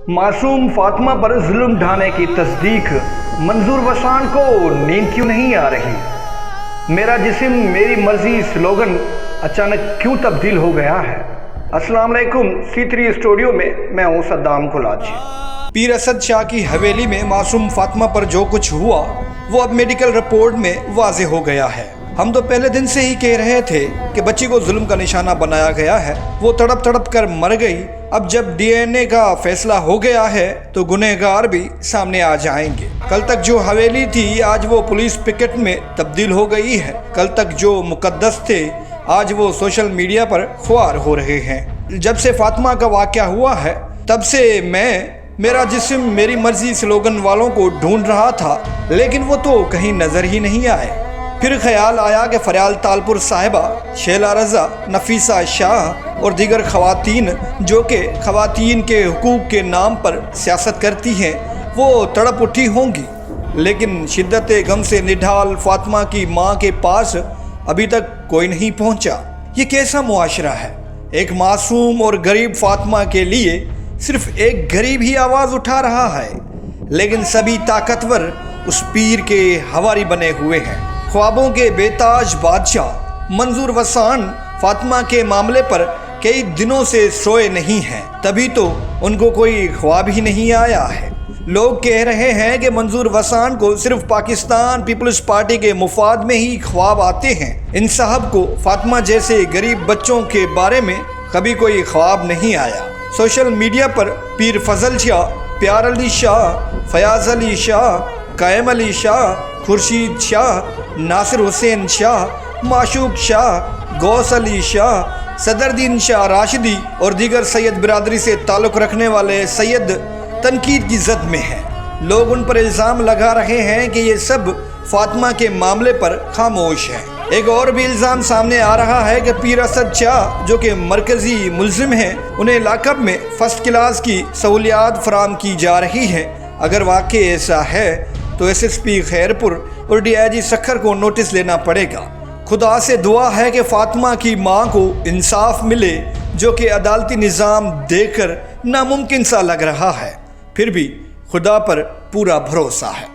मासूम फातिमा पर जुल्म ढाने की तस्दीक, मंजूर वसान को नींद क्यों नहीं आ रही? मेरा जिस्म मेरी मर्जी स्लोगन अचानक क्यों तब्दील हो गया है? अस्सलाम वालेकुम, C3 स्टूडियो में मैं हूँ सद्दाम कुलाची। पीर असद शाह की हवेली में मासूम फातिमा पर जो कुछ हुआ वो अब मेडिकल रिपोर्ट में वाज़े हो गया है। हम तो पहले दिन से ही कह रहे थे कि बच्ची को जुल्म का निशाना बनाया गया है, वो तड़प तड़प कर मर गई। अब जब DNA का फैसला हो गया है तो गुनहगार भी सामने आ जाएंगे। कल तक जो हवेली थी आज वो पुलिस पिकेट में तब्दील हो गई है। कल तक जो मुकद्दस थे आज वो सोशल मीडिया पर ख्वार हो रहे हैं। जब से फातिमा का वाक़या हुआ है तब से मेरा जिस्म मेरी मर्जी स्लोगन वालों को ढूंढ रहा था, लेकिन वो तो कहीं नज़र ही नहीं आए। फिर ख्याल आया कि फरियाल तालपुर साहिबा, शेला रज़ा, नफीसा शाह और दीगर ख़वातीन जो कि ख़वातीन के हुकूक़ के नाम पर सियासत करती हैं वो तड़प उठी होंगी, लेकिन शिद्दत गम से निढाल फातिमा की माँ के पास अभी तक कोई नहीं पहुँचा। ये कैसा मुआशरा है? एक मासूम और गरीब फातिमा के लिए सिर्फ एक गरीब ही आवाज़ उठा रहा है, लेकिन सभी ताकतवर उस पीर के हवारी बने हुए हैं। ख्वाबों के बेताज बादशाह मंजूर वसान फातिमा के मामले पर कई दिनों से सोए नहीं हैं, तभी तो उनको कोई ख्वाब ही नहीं आया है। लोग कह रहे हैं कि मंजूर वसान को सिर्फ पाकिस्तान पीपल्स पार्टी के मुफाद में ही ख्वाब आते हैं। इन साहब को फातिमा जैसे गरीब बच्चों के बारे में कभी कोई ख्वाब नहीं आया। सोशल मीडिया पर पीर फजल शाह, प्यार अली शाह, फयाज अली शाह, कायम अली शाह, खुर्शीद शाह, नासिर हुसैन शाह, माशूक शाह, गौस अली शाह, सदरुद्दीन शाह राशिदी और दीगर सैयद बिरादरी से ताल्लुक़ रखने वाले सैयद तनकीद की जद में हैं। लोग उन पर इल्ज़ाम लगा रहे हैं कि ये सब फातिमा के मामले पर खामोश हैं। एक और भी इल्ज़ाम सामने आ रहा है कि पीर असद शाह जो कि मरकज़ी मुल्ज़िम हैं, उन्हें लाकअप में फर्स्ट क्लास की सहूलियात फराम की जा रही हैं। अगर वाकई ऐसा है तो SSP खैरपुर और DIG सक्खर को नोटिस लेना पड़ेगा। खुदा से दुआ है कि फातिमा की माँ को इंसाफ मिले, जो कि अदालती निज़ाम देखकर नामुमकिन सा लग रहा है। फिर भी खुदा पर पूरा भरोसा है।